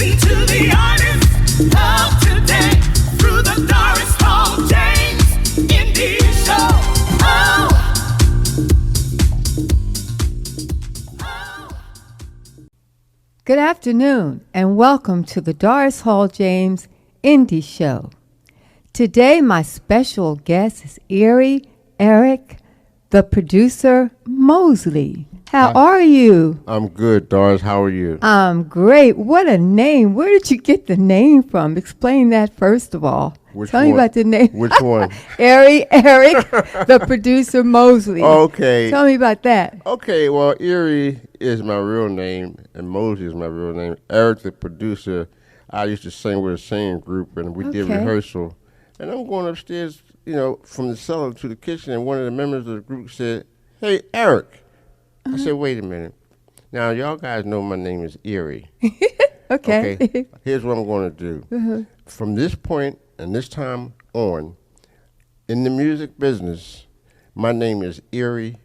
Listen to the artists of today through the Doris Hall James Indie Show. Good afternoon and welcome to the Doris Hall James Indie Show. Today my special guest is Erie, Erick, the producer, Mosley. How are you? I'm good, Doris. How are you? I'm great. What a name. Where did you get the name from? Explain that first of all. Tell me about the name. Which one? Erick, the producer, Mosley. Okay. Tell me about that. Okay, well, Erie is my real name, and Mosley is my real name. Erick, the producer, I used to sing with a singing group, and we did rehearsal. And I'm going upstairs, from the cellar to the kitchen, and one of the members of the group said, "Hey, Erick." I said, "Wait a minute. Now, y'all guys know my name is Erie." Okay. Here's what I'm going to do. From this point and this time on, in the music business, my name is Erie,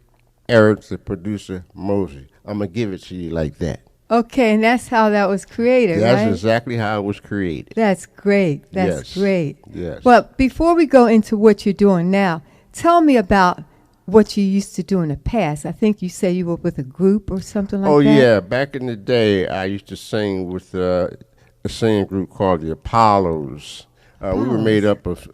Erick, the producer, Mosley. I'm going to give it to you like that. Okay, and that's how that was created, right? That's exactly how it was created. That's great. That's great. Yes. But before we go into what you're doing now, tell me about what you used to do in the past. I think you say you were with a group or something like that. Oh, yeah. Back in the day, I used to sing with a singing group called the Apollos. We were made up of,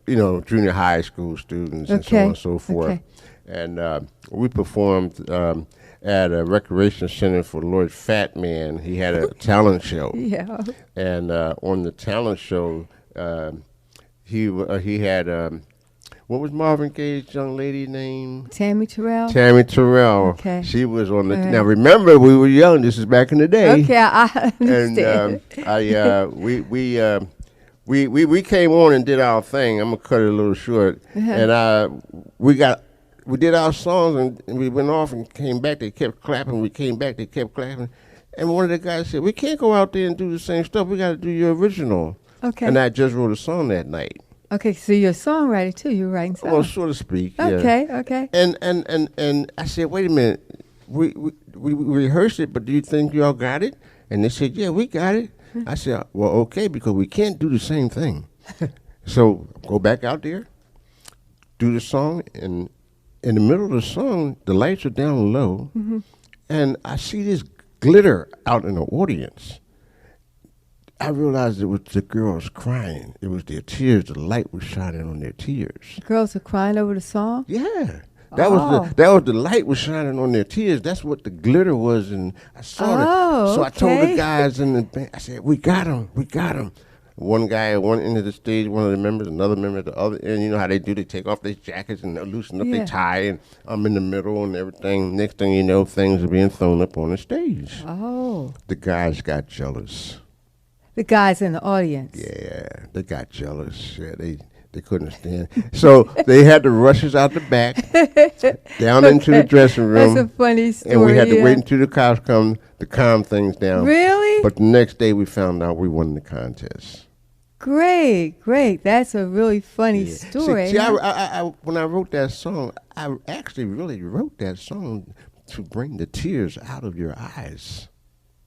junior high school students and so on and so forth. Okay. And we performed at a recreation center for Lloyd Fat Man. He had a talent show. Yeah. And on the talent show, he had... what was Marvin Gaye's young lady name? Tammy Terrell. Tammy Terrell. Okay. She was on the... Now, remember, we were young. This is back in the day. Okay, I understand. And we came on and did our thing. I'm going to cut it a little short. And we did our songs, and we went off and came back. They kept clapping. We came back. They kept clapping. And one of the guys said, "We can't go out there and do the same stuff. We got to do your original." Okay. And I just wrote a song that night. Okay, so you're a songwriter too. You're writing songs. Well, so to speak. Okay, yeah. okay. And I said, "Wait a minute. We rehearsed it, but do you think y'all got it?" And they said, "Yeah, we got it." I said, "Well, okay, because we can't do the same thing." So go back out there, do the song, and in the middle of the song, the lights are down low, and I see this glitter out in the audience. I realized it was the girls crying. It was their tears. The light was shining on their tears. The girls are crying over the song? Yeah. That was the light was shining on their tears. That's what the glitter was, and I saw it. So I told the guys in the band, I said, we got him. One guy at one end of the stage, one of the members, another member at the other end. You know how they do? They take off their jackets and loosen up their tie, and I'm in the middle and everything. Next thing you know, things are being thrown up on the stage. Oh. The guys got jealous. The guys in the audience. Yeah, they got jealous. Yeah, they couldn't stand. So they had to rush us out the back, down into the dressing room. That's a funny story. And we had to wait until the cops come to calm things down. Really? But the next day we found out we won the contest. Great. That's a really funny story. See, I when I wrote that song, I actually really wrote that song to bring the tears out of your eyes.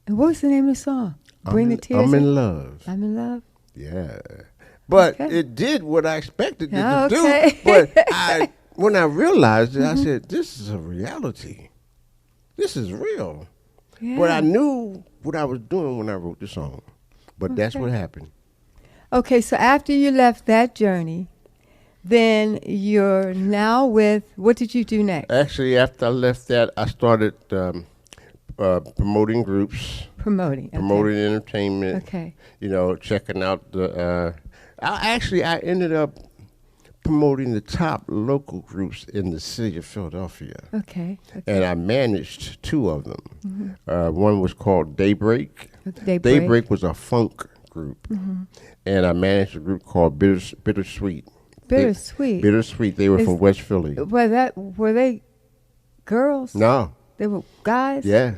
And what was the name of the song? Bring the tears. I'm in love. I'm in love. Yeah. But it did what I expected it to do. But when I realized it, I said, "This is a reality. This is real." Yeah. But I knew what I was doing when I wrote the song. But that's what happened. Okay, so after you left that journey, then you're now with, what did you do next? Actually, after I left that, I started promoting groups. Promoting entertainment. Okay. Checking out the... I ended up promoting the top local groups in the city of Philadelphia. Okay. And I managed two of them. One was called Daybreak. Daybreak was a funk group. And I managed a group called Bittersweet. Bittersweet. They were from West Philly. Were they girls? No. They were guys? Yeah.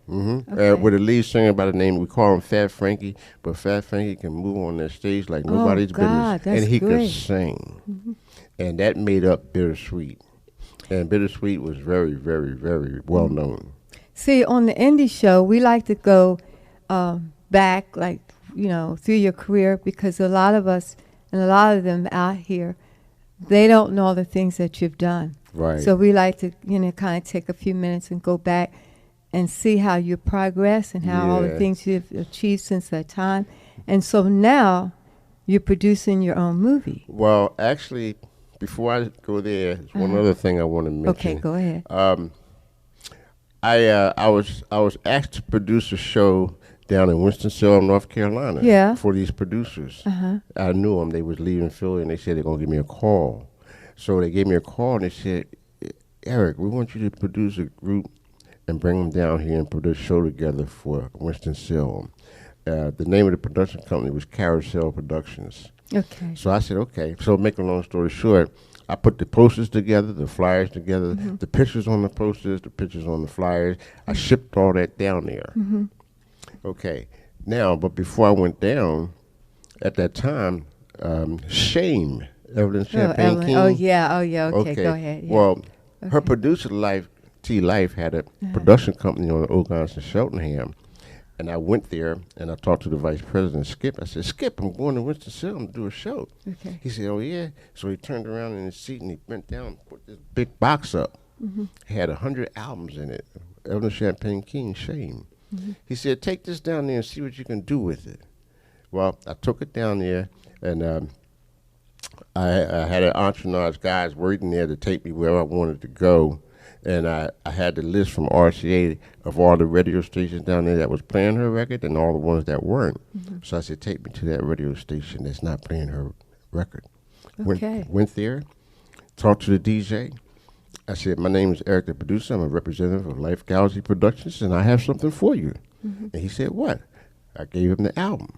Okay. With a lead singer by the name, we call him Fat Frankie, but Fat Frankie can move on that stage like nobody's business. That's and he great. could sing. And that made up Bittersweet. And Bittersweet was very, very, very well known. See, on the indie show, we like to go back, like, through your career, because a lot of us and a lot of them out here, they don't know the things that you've done. Right. So we like to, kind of take a few minutes and go back and see how you progress and how all the things you've achieved since that time. And so now you're producing your own movie. Well, actually, before I go there, there's one other thing I want to mention. Okay, go ahead. I was asked to produce a show down in Winston-Salem, North Carolina. For these producers. I knew them. They was leaving Philly, and they said they're going to give me a call. So they gave me a call, and they said, Eric, we want you to produce a group and bring them down here and put a show together for Winston-Salem. The name of the production company was Carousel Productions. Okay. So I said, okay. So make a long story short, I put the posters together, the flyers together, the pictures on the posters, the pictures on the flyers. I shipped all that down there. Okay. Now, but before I went down, at that time, Shame, Evelyn Champagne King. Oh, yeah. Okay, go ahead. Yeah. Well, her producer, T Life, had a production company on Ogontz and Cheltenham. And I went there, and I talked to the vice president, Skip. I said, Skip, I'm going to Winston-Salem to do a show. Okay. He said, oh, yeah? So he turned around in his seat, and he bent down and put this big box up. It had 100 albums in it, Evelyn Champagne King, Shame. He said, take this down there and see what you can do with it. Well, I took it down there, and I had an entourage guys waiting there to take me where I wanted to go. And I had the list from RCA of all the radio stations down there that was playing her record and all the ones that weren't. So I said, take me to that radio station that's not playing her record. Okay. Went there, talked to the DJ. I said, my name is Erick, the producer. I'm a representative of Life Galaxy Productions, and I have something for you. And he said, what? I gave him the album.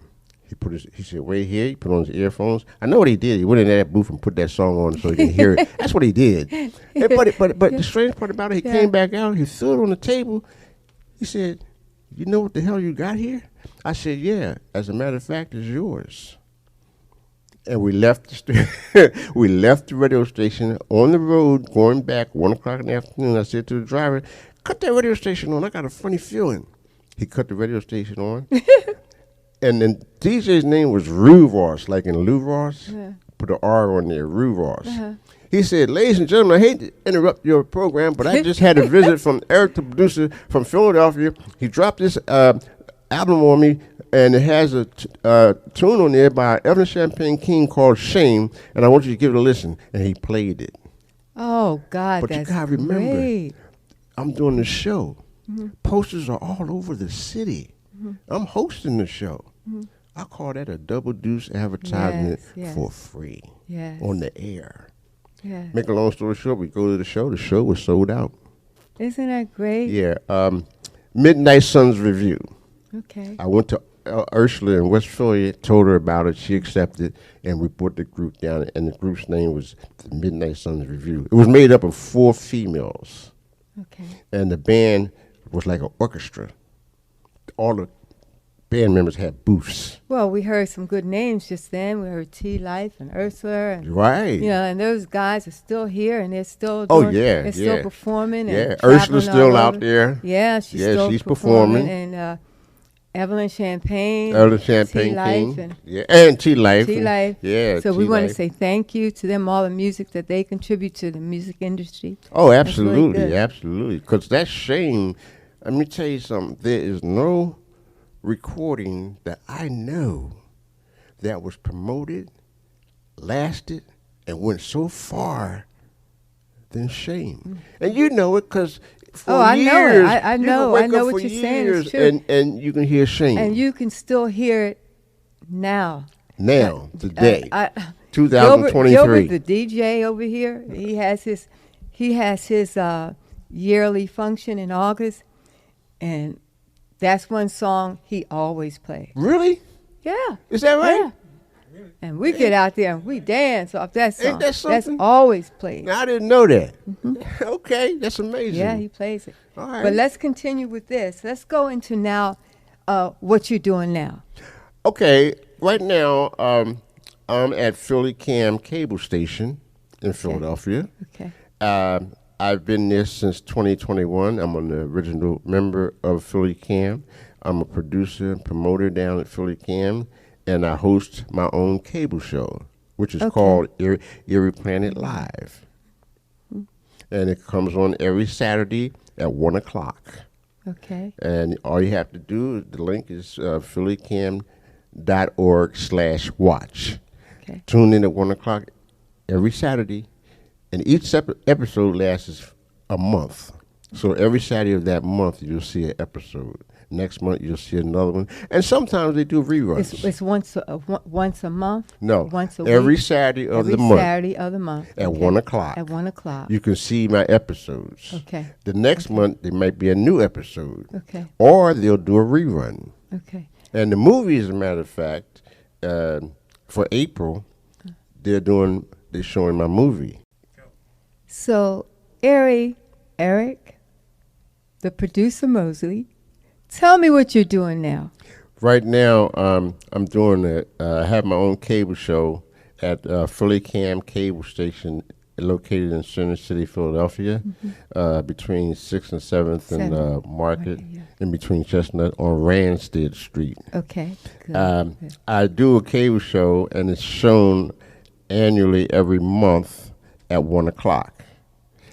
He said, wait here. He put on his earphones. I know what he did. He went in that booth and put that song on so he could hear it. That's what he did. But the strange part about it, he came back out. He threw it on the table. He said, you know what the hell you got here? I said, yeah. As a matter of fact, it's yours. And we left we left the radio station on the road, going back 1 o'clock in the afternoon. I said to the driver, cut that radio station on. I got a funny feeling. He cut the radio station on. And then DJ's name was Rue Ross, like in Lou Ross. Put an R on there, Rue Ross. He said, ladies and gentlemen, I hate to interrupt your program, but I just had a visit from Erick, the producer from Philadelphia. He dropped this album on me, and it has a tune on there by Evelyn Champagne King called Shame, and I want you to give it a listen. And he played it. Oh, God, but that's you gotta remember, great. I'm doing the show. Posters are all over the city. I'm hosting the show. I call that a double deuce advertisement for free on the air. Make a long story short, we go to the show. The show was sold out. Isn't that great? Yeah. Midnight Suns Review. Okay. I went to Ursula in West Philly, told her about it. She accepted, and we put the group down, and the group's name was the Midnight Suns Review. It was made up of 4 females. Okay. And the band was like an orchestra. All the band members had booths. Well, we heard some good names just then. We heard T Life and Ursula, and right. And those guys are still here, and they're still still performing. Yeah, and Ursula's still out there. Yeah, she's performing. And Evelyn Champagne, King, and T Life, yeah. So we want to say thank you to them, all the music that they contribute to the music industry. Oh, absolutely, really absolutely. Because that's Shame. Let me tell you something. There is no recording that I know that was promoted, lasted, and went so far than Shame. And you know it because for years, I know what you're saying is true. And you can hear Shame. And you can still hear it now. Today, 2023. Gilbert, the DJ over here, he has his yearly function in August, and that's one song he always plays. Really? Yeah. Is that right? Yeah. And we get out there and we dance off that song. Ain't that something? That's always played. Now, I didn't know that. Okay, that's amazing. Yeah, he plays it. All right. But let's continue with this. Let's go into now what you're doing now. Okay, right now I'm at Philly Cam Cable Station in Philadelphia. Okay. I've been there since 2021. I'm an original member of Philly Cam. I'm a producer and promoter down at Philly Cam, and I host my own cable show, which is called Erie Planet Live. And it comes on every Saturday at 1 o'clock. Okay. And all you have to do, the link is phillycam.org/watch. Okay. Tune in at 1 o'clock every Saturday, and each episode lasts a month. So every Saturday of that month, you'll see an episode. Next month, you'll see another one. And sometimes they do reruns. It's once a month? No. Once a every week? Saturday of Every the month. Saturday of the month. At Okay. 1 o'clock. At 1 o'clock. You can see my episodes. Okay. The next month, there might be a new episode. Okay. Or they'll do a rerun. Okay. And the movie, as a matter of fact, for April, they're showing my movie. So, Erick, the producer Mosley, tell me what you're doing now. Right now, I'm doing I have my own cable show at Philly Cam Cable Station, located in Center City, Philadelphia, between 6th and 7th and Market, in between Chestnut on Randstead Street. Okay. Good. I do a cable show, and it's shown annually every month at 1 o'clock.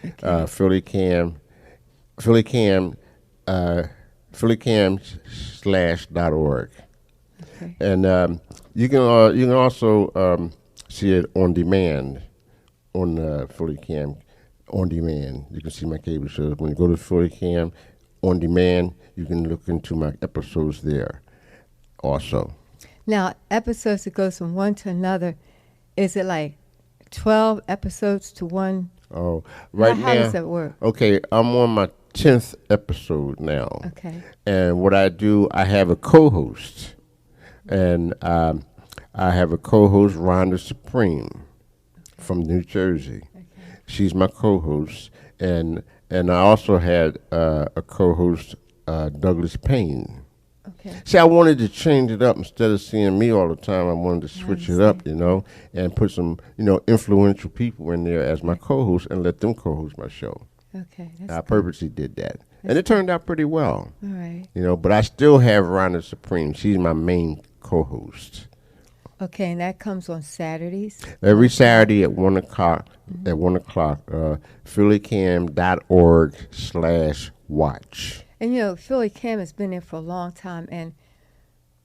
Okay. phillycam/.org. Okay. And you can also see it on demand on Philly Cam on demand. You can see my cable shows. When you go to Philly Cam on demand, you can look into my episodes there also. Now, episodes that goes from one to another, is it like 12 episodes to one? Oh, right How now. does that work? Okay, I'm on my 10th episode now. Okay. And what I do, I have a co-host. And I have a co-host, Rhonda Supreme, from New Jersey. Okay. She's my co-host. And I also had a co-host, Douglas Payne. Okay. See, I wanted to change it up. Instead of seeing me all the time, I wanted to switch it up, and put some, influential people in there as my co-host and let them co-host my show. Okay. I purposely did that. And it turned out pretty well. All right. But I still have Rhonda Supreme. She's my main co-host. Okay, and that comes on Saturdays? Every Saturday at 1 o'clock, phillycam.org/watch. And Philly Cam has been there for a long time, and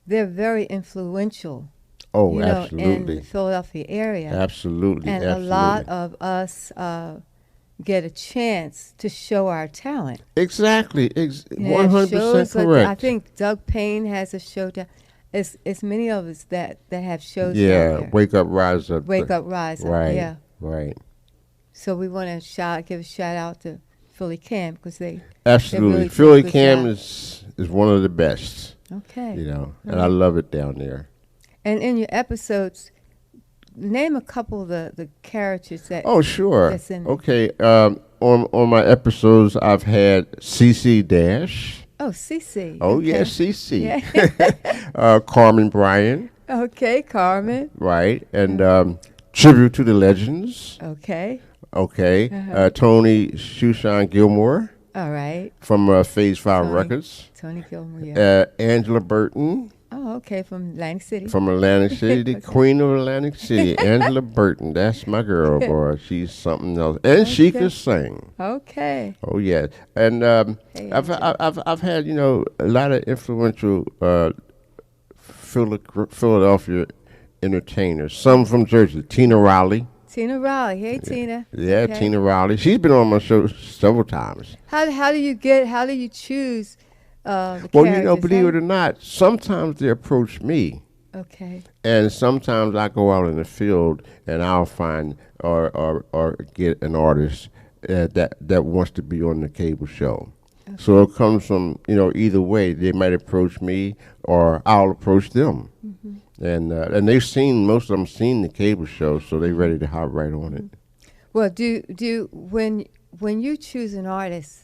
they're very influential. Oh, in absolutely. the Philadelphia area. Absolutely. And absolutely. a lot of us get a chance to show our talent. Exactly. They have 100% shows, correct. I think Doug Payne has a show down. It's many of us that have shows down Yeah, there. Wake Up, Rise Up. Wake Up, Rise Up. Right. Yeah. Right. So we want to give a shout out to Philly Cam because they Absolutely. really Philly do a good Cam job. is one of the best. Okay. And I love it down there. And in your episodes, name a couple of the characters that. Oh, sure. That's in it. Okay. On my episodes, I've had CC Dash. Oh, Cece. Oh, okay. yeah, CC. Yeah. Carmen Bryan. Okay, Carmen. Right. And Tribute to the Legends. Okay. Okay. Uh-huh. Tony Shushan Gilmore All right. from Phase 5 Tony. Records. Tony Gilmore, yeah. Angela Burton Oh, okay, from Atlantic City. from Atlantic City, the queen of Atlantic City, Angela Burton. That's my girl, boy. She's something else, and she Okay. can sing. Okay. Oh yeah, and Hey, I've had a lot of influential Philadelphia entertainers. Some from Jersey, Tina Rowley. Tina Raleigh. Hey, Tina. Yeah, Okay. Tina Rowley. She's been on my show several times. How do you choose the Well, characters? believe it or not, sometimes they approach me. Okay. And sometimes I go out in the field and I'll find or get an artist that wants to be on the cable show. Okay. So it comes from either way. They might approach me or I'll approach them. Mm-hmm. And most of them seen the cable show, so they're ready to hop right on it. Well, when you choose an artist,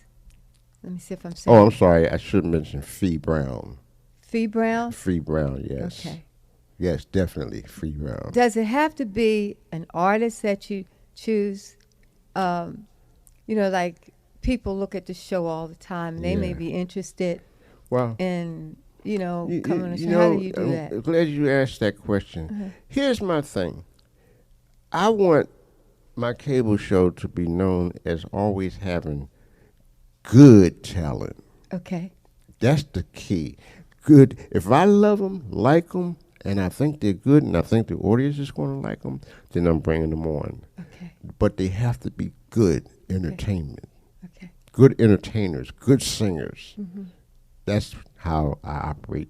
let me see if I'm saying. Oh, I'm sorry. I should mention Fee Brown. Fee Brown. Free Brown, yes. Okay. Yes, definitely Free Brown. Does it have to be an artist that you choose? Like people look at the show all the time. And they may be interested Well, in come on the show? How do you do that? I'm glad you asked that question. Here's my thing. I want my cable show to be known as always having good talent. Okay. That's the key. Good. If I love them, like them, and I think they're good, and I think the audience is going to like them, then I'm bringing them on. Okay. But they have to be good entertainment. Okay. Good entertainers, good singers. That's how I operate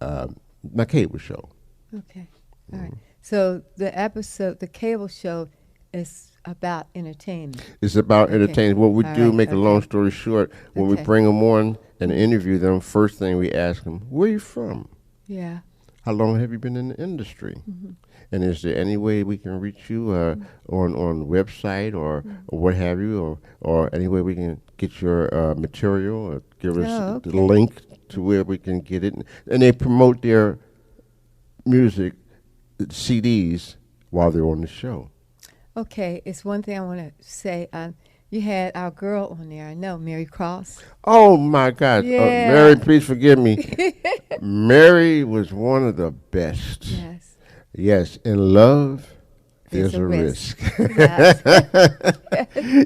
my cable show. Okay. All right. So the cable show is about entertainment. It's about entertainment. What we All do, right, make a long story short, when we Okay. bring them on and interview them, first thing we ask them, where are you from? Yeah. How long have you been in the industry? And is there any way we can reach you on website or what have you, or any way we can get your material or give us the link to where we can get it? And they promote their music, CDs, while they're on the show. Okay. It's one thing I want to say. You had our girl on there. I know, Mary Cross. Oh, my God. Yeah. Mary, please forgive me. Mary was one of the best. Yes. Yes, in love, there's a risk.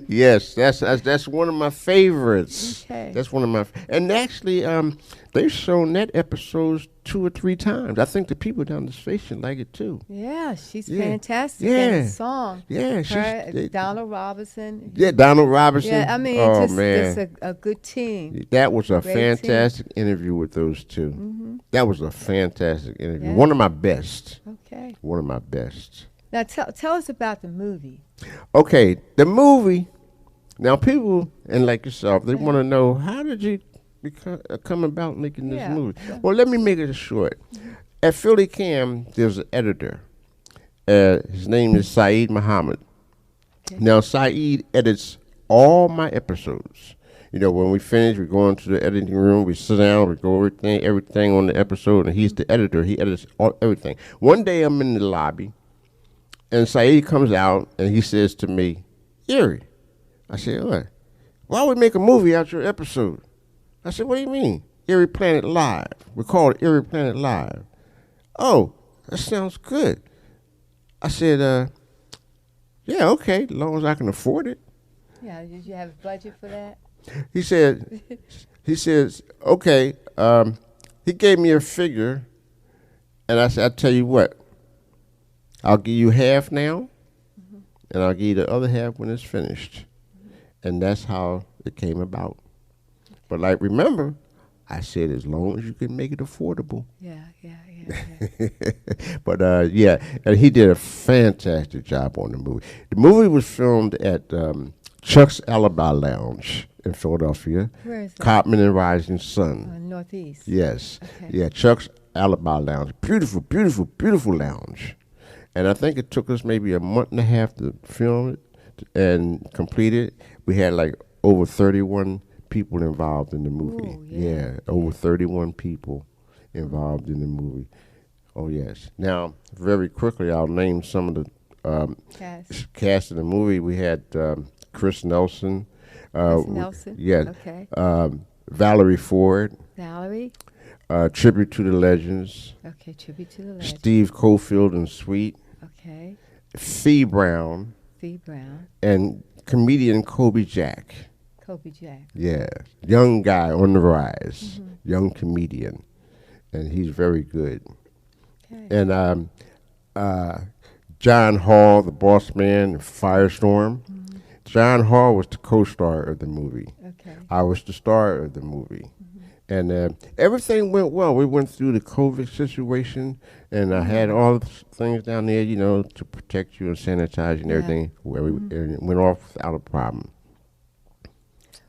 Yes. Yes, that's one of my favorites. Okay. That's one of my, and actually, they've shown that episodes 2 or 3 times. I think the people down the station like it too. Yeah, she's Yeah. fantastic. Yeah. And the song. Yeah, Her, Donald Robinson. Yeah, Donald Robinson. Yeah, I mean, oh just man, a good team. that was a Great fantastic interview with those two. That was a fantastic interview. Yeah. One of my best. Okay. One of my best. Now tell us about the movie. Okay, the movie. Now, people and like yourself, they want to know, how did you come about making this Yeah. movie? Well, let me make it short. At Philly Cam, there's an editor. His name is Saeed Muhammad. Okay. Now, Saeed edits all my episodes. When we finish, we go into the editing room, we sit down, we go everything on the episode, and he's the editor. He edits everything. One day, I'm in the lobby, and Saeed comes out, and he says to me, Erie. I said, what? Why would we make a movie out your episode? I said, what do you mean? Erie Planet Live. We call it Erie Planet Live. Oh, that sounds good. I said, yeah, okay, as long as I can afford it. Yeah, did you have a budget for that? He says, okay. He gave me a figure, and I said, I'll tell you what. I'll give you half now, and I'll give you the other half when it's finished. And that's how it came about. But remember, I said as long as you can make it affordable. Yeah. But yeah, and he did a fantastic job on the movie. The movie was filmed at Chuck's Alibi Lounge in Philadelphia. Where is that? Copman and Rising Sun. Northeast. Yes. Okay. Yeah, Chuck's Alibi Lounge. Beautiful, beautiful, beautiful lounge. And I think it took us maybe a month and a half to film it and complete it. We had over 31 people involved in the movie. Ooh, yeah. Over 31 people involved in the movie. Oh, yes. Now, very quickly, I'll name some of the cast in the movie. We had Chris Nelson. Chris Nelson? Yeah. Okay. Valerie Ford. Valerie? Tribute to the Legends. Okay, Tribute to the Legends. Steve Cofield and Sweet. Okay. Fee Brown. Fee Brown. And comedian Kobe Jack. Kobe Jack. Yeah. Young guy on the rise. Young comedian. And he's very good. Okay. And John Hall, the boss man, Firestorm. John Hall was the co-star of the movie. Okay. I was the star of the movie. And everything went well. We went through the COVID situation, and I had all the things down there, to protect you and sanitize and everything. Where and it went off without a problem.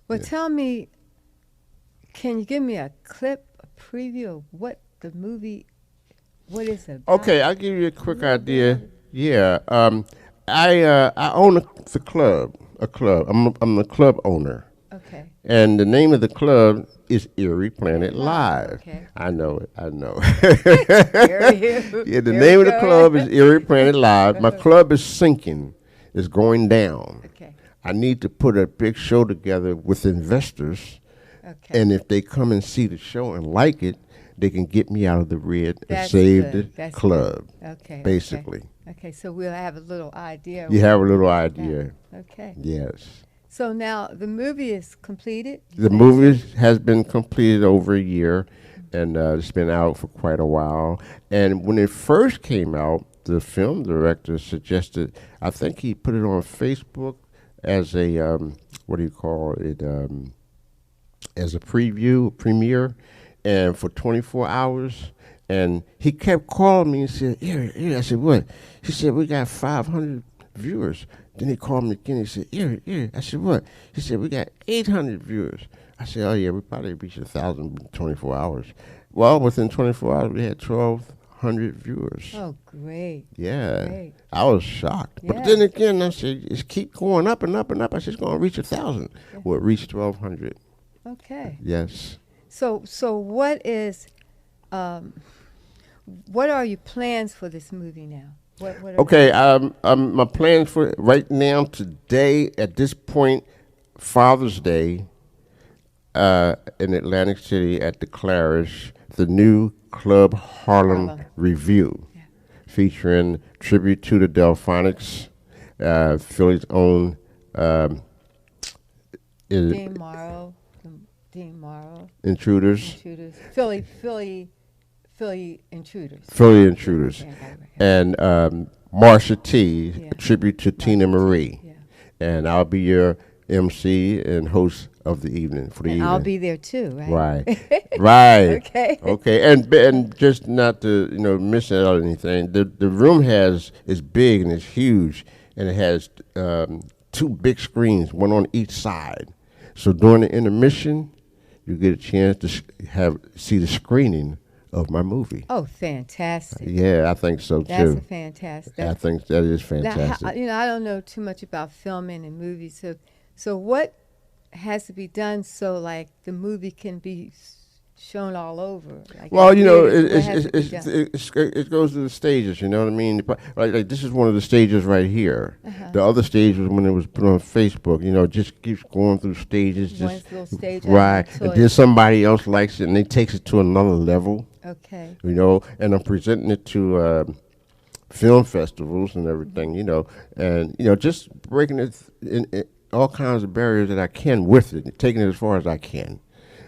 Well, tell me, can you give me a clip, a preview of what the movie, what is it about? Okay, I'll give you a quick idea. Yeah, I own the club. A club. I'm the club owner. Okay. And the name of the club is Erie Planet Live. Okay. I know it. I know. Yeah, The name of the club is Erie Planet Live. My club is sinking. It's going down. Okay. I need to put a big show together with investors. Okay. And if they come and see the show and like it, they can get me out of the red and That's save good. the That's club. good. Okay. Basically. Okay, so we'll have a little idea. You have a little idea. Okay. Yes. So now the movie is completed? The movie has been completed over a year, and it's been out for quite a while. And when it first came out, the film director suggested, I think he put it on Facebook as a, what do you call it, as a premiere, and for 24 hours. And he kept calling me and said, Erie, I said, what? He said, we got 500 viewers. Then he called me again. He said, Erie. I said, what? He said, we got 800 viewers. I said, oh, yeah, we probably reached 1,000 in 24 hours. Well, within 24 hours, we had 1,200 viewers. Oh, great. Yeah. Great. I was shocked. Yeah. But then again, I said, just keep going up and up and up. I said, it's going to reach 1,000. Yeah. Well, it reached 1,200. Okay. Yes. So what is, what are your plans for this movie now? What are Okay, my plans for right now, today, at this point, Father's Day, in Atlantic City at the Clarish, the new Club Harlem Review, featuring tribute to the Delphonics, Philly's own Dean Morrow. Intruders. Philly Intruders. Philly Intruders. Okay. And Marsha T, Yeah. a tribute to Tina Marie. Yeah. And I'll be your MC and host of the evening for the And evening. I'll be there too, right? Right. Right. Okay. Okay. And just not to miss out on anything. The room is big and it's huge, and it has 2 big screens, one on each side. So during the intermission, you get a chance to see the screening of my movie. Oh, fantastic. Yeah, I think so That's too. fantastic. I think that is Now, fantastic. I don't know too much about filming and movies, so what has to be done so like the movie can be shown all over? Like Well, what has to be done? it goes through the stages. You know what I mean? Like this is one of the stages right here. Uh-huh. The other stage was when it was put on Facebook. Just keeps going through stages. One Just little stage right, until and then somebody else likes it, and they takes it to another level. Okay. And I'm presenting it to film festivals and everything. And just breaking it in all kinds of barriers that I can with it, taking it as far as I can.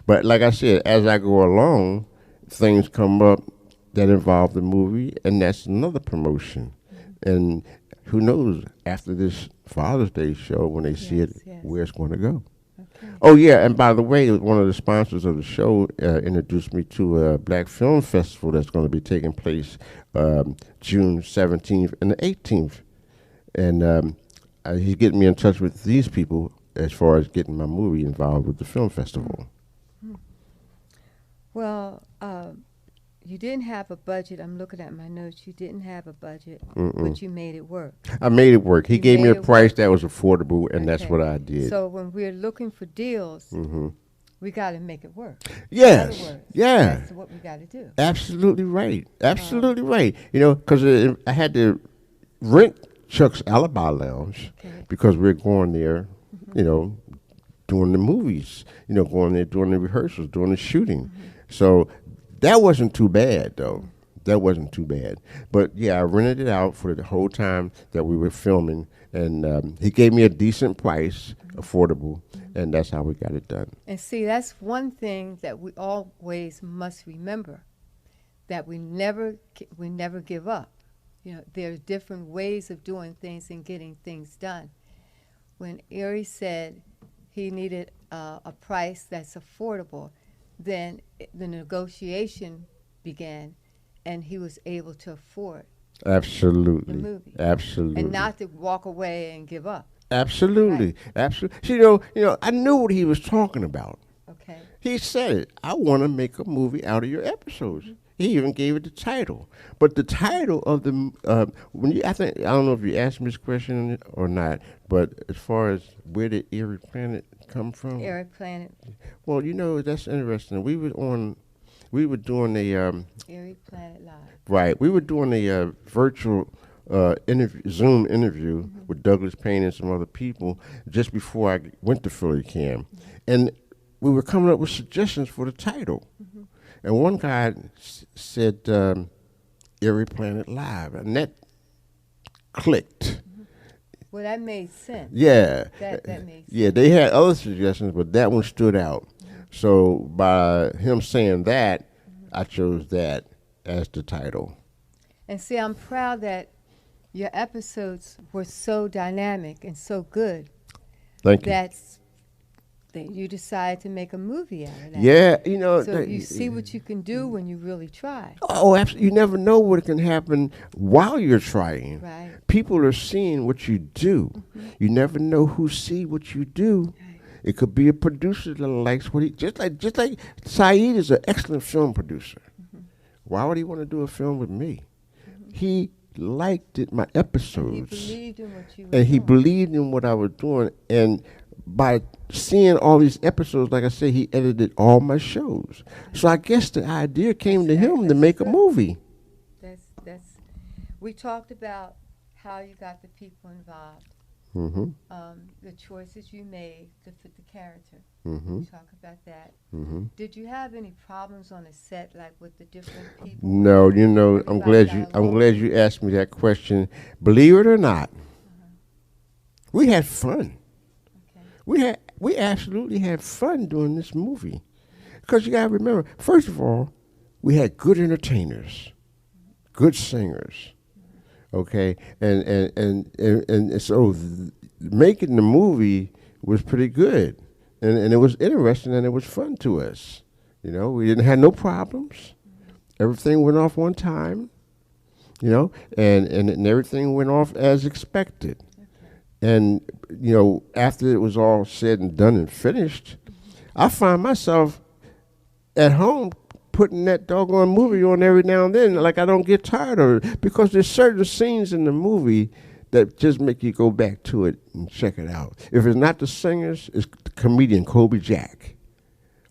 But like I said, as I go along, things come up that involve the movie, and that's another promotion. Mm-hmm. And who knows, after this Father's Day show, when they see it, where it's going to go. Okay. Oh, yeah, and by the way, one of the sponsors of the show introduced me to a Black Film Festival that's going to be taking place June 17th and the 18th. And he's getting me in touch with these people as far as getting my movie involved with the film festival. Well, you didn't have a budget. I'm looking at my notes. You didn't have a budget, but you made it work. I made it work. He gave me a it price work. that was affordable, and that's Okay. what I did. So when we're looking for deals, we got to make it work. Yes. In other words, Yeah. That's what we got to do. Absolutely right. Absolutely right. Because I had to rent Chuck's Alibi Lounge because we're going there, doing the movies, going there, doing the rehearsals, doing the shooting. So that wasn't too bad, though. That wasn't too bad. But, yeah, I rented it out for the whole time that we were filming, and he gave me a decent price, affordable, and that's how we got it done. And see, that's one thing that we always must remember, that we never give up. There are different ways of doing things and getting things done. When Erie said he needed a price that's affordable, then the negotiation began, and he was able to afford Absolutely. the movie. Absolutely. And not to walk away and give up. Absolutely. Right. Absolutely. I knew what he was talking about. Okay. He said it. I want to make a movie out of your episodes. He even gave it the title. But the title of the I don't know if you asked me this question or not, but as far as where did Erie Planet come from? Erie Planet. Well, that's interesting. We were doing a Erie Planet Live. right. We were doing a virtual Zoom interview with Douglas Payne and some other people just before I went to Philly Cam, and we were coming up with suggestions for the title. And one guy said, Erie Planet Live, and that clicked. Well, that made sense. Yeah. That made sense. Yeah, they had other suggestions, but that one stood out. So by him saying that, I chose that as the title. And see, I'm proud that your episodes were so dynamic and so good. Thank you. That you decided to make a movie out of that. Yeah, So you see what you can do when you really try. Oh, absolutely. You never know what can happen while you're trying. Right. People are seeing what you do. You never know who see what you do. Right. It could be a producer that likes what he just like Saeed is an excellent film producer. Why would he want to do a film with me? He liked my episodes. And he believed in what you were And he doing. believed in what I was doing. And by seeing all these episodes, like I said, he edited all my shows. So I guess the idea came to him to make a movie. That's. We talked about how you got the people involved, the choices you made to fit the character. We talk about that. Did you have any problems on the set, like with the different people? No, I'm glad you asked me that question. Believe it or not, we had fun. Okay. We absolutely had fun doing this movie, because you gotta remember, first of all, we had good entertainers, good singers, okay, and so making the movie was pretty good, and it was interesting and it was fun to us. We didn't have no problems. Everything went off on time, and everything went off as expected. And, after it was all said and done and finished, I find myself at home putting that doggone movie on every now and then, like I don't get tired of it, because there's certain scenes in the movie that just make you go back to it and check it out. If it's not the singers, it's the comedian Kobe Jack,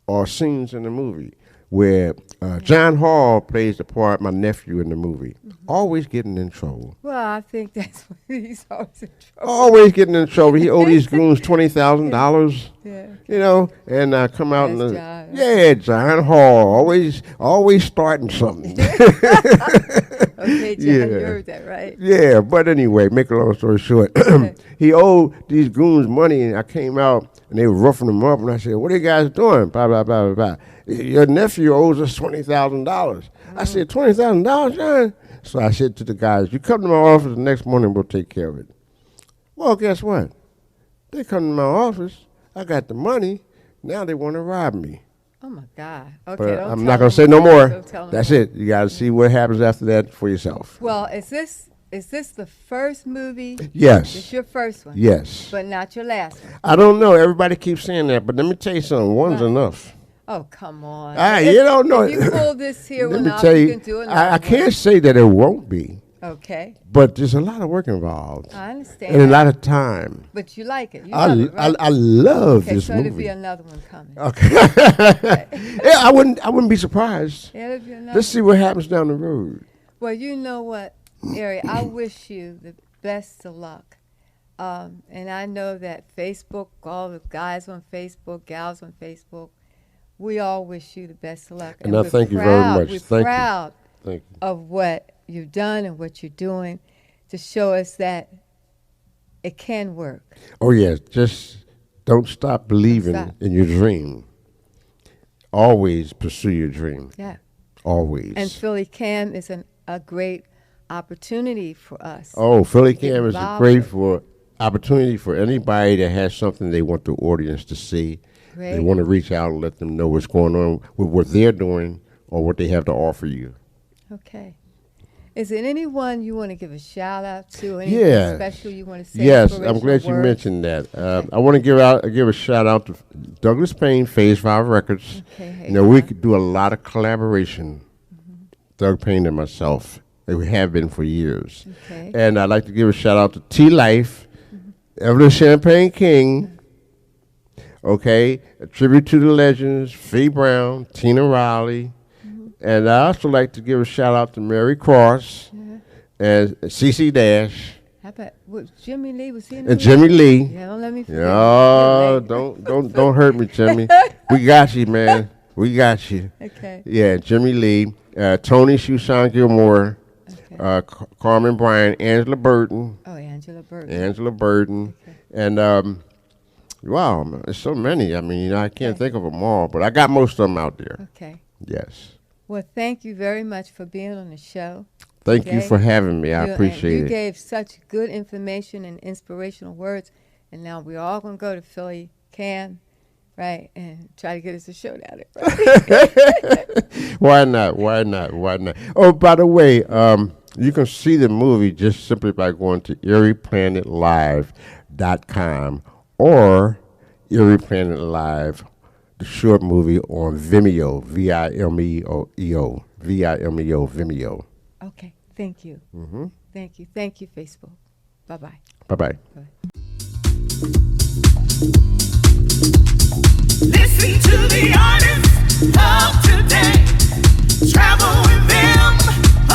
or scenes in the movie where John Hall plays the part, my nephew in the movie, always getting in trouble. Well, I think that's what he's always in trouble. Always getting in trouble. He owed these goons $20,000. Yeah. And come out That's and John. John Hall, always starting something. Okay, John, you heard that, right? Yeah, but anyway, make a long story short, he owed these goons money, and I came out, and they were roughing him up, and I said, "What are you guys doing?" Blah, blah, blah, blah, blah. "Your nephew owes us $20,000. I said, $20,000, John? So I said to the guys, "You come to my office the next morning, we'll take care of it." Well, guess what? They come to my office, I got the money, now they want to rob me. Oh, my God. Okay, But don't I'm tell not going them. to say no more. Don't tell them That's more. it. You got to see what happens after that for yourself. Well, is this the first movie? Yes. It's your first one? Yes. But not your last one? I don't know. Everybody keeps saying that, but let me tell you something. One's enough. Oh, come on. You don't know. If you pull this here Let one me off, tell you you, can do another I one. can't say that it won't be, Okay. but there's a lot of work involved I understand. and a lot of time. But you like it. You love it, right? I love Okay, this so there'll movie. be another one coming. Okay. Yeah, I wouldn't be surprised. Yeah, there'll be another Let's see what happens down the road. Well, you know what, Erick, I wish you the best of luck. And I know that Facebook, all the guys on Facebook, gals on Facebook, we all wish you the best of luck. And I we're thank you very proud- much. We're Thank you. proud Thank you. of what you've done and what you're doing to show us that it can work. Oh, yes. Just don't stop believing Don't stop. in your dream. Always pursue your dream. Yeah. Always. And Philly Cam is a great opportunity for us. Oh, Philly Get Cam is a involved great with. for opportunity for anybody that has something they want the audience to see. They Great. want to reach out and let them know what's going on with what they're doing or what they have to offer you. Okay. Is there anyone you want to give a shout out to? Anything Yeah. special you want to say? Yes, I'm inspirational glad you words? mentioned that. I want to give a shout out to Douglas Payne, Phase 5 Records. Okay, hey, You know, we Doug. could do a lot of collaboration. Doug Payne and myself. And we have been for years. Okay. And I'd like to give a shout out to T Life, Evelyn Champagne King. Okay, a tribute to the legends, Fee Brown, Tina Riley. And I also like to give a shout out to Mary Cross and CC Dash How about Jimmy Lee? Was he in the and movie? Jimmy Lee. Yeah, don't let me forget. Oh, Jimmy Lee. don't hurt me, Jimmy. We got you, man. We got you. Okay. Yeah, Jimmy Lee, Tony Shushan Gilmore, Okay. Carmen Bryan, Angela Burton. Oh, Angela Burton. Angela Burton. Okay. And, wow, there's so many. I mean, I can't think of them all, but I got most of them out there. Okay. Yes. Well, thank you very much for being on the show. Thank you for having me. I You appreciate it. gave such good information and inspirational words, and now we're all going to go to Philly Can, right, and try to get us a show down there. Right? Why not? Oh, by the way, you can see the movie just simply by going to EriePlanetLive.com or Erie Planet Live, the short movie on Vimeo, Vimeo, Vimeo. Okay, thank you. Mm-hmm. Thank you. Thank you, Facebook. Bye-bye. Bye-bye. Listen to the artists of today. Travel with them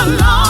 along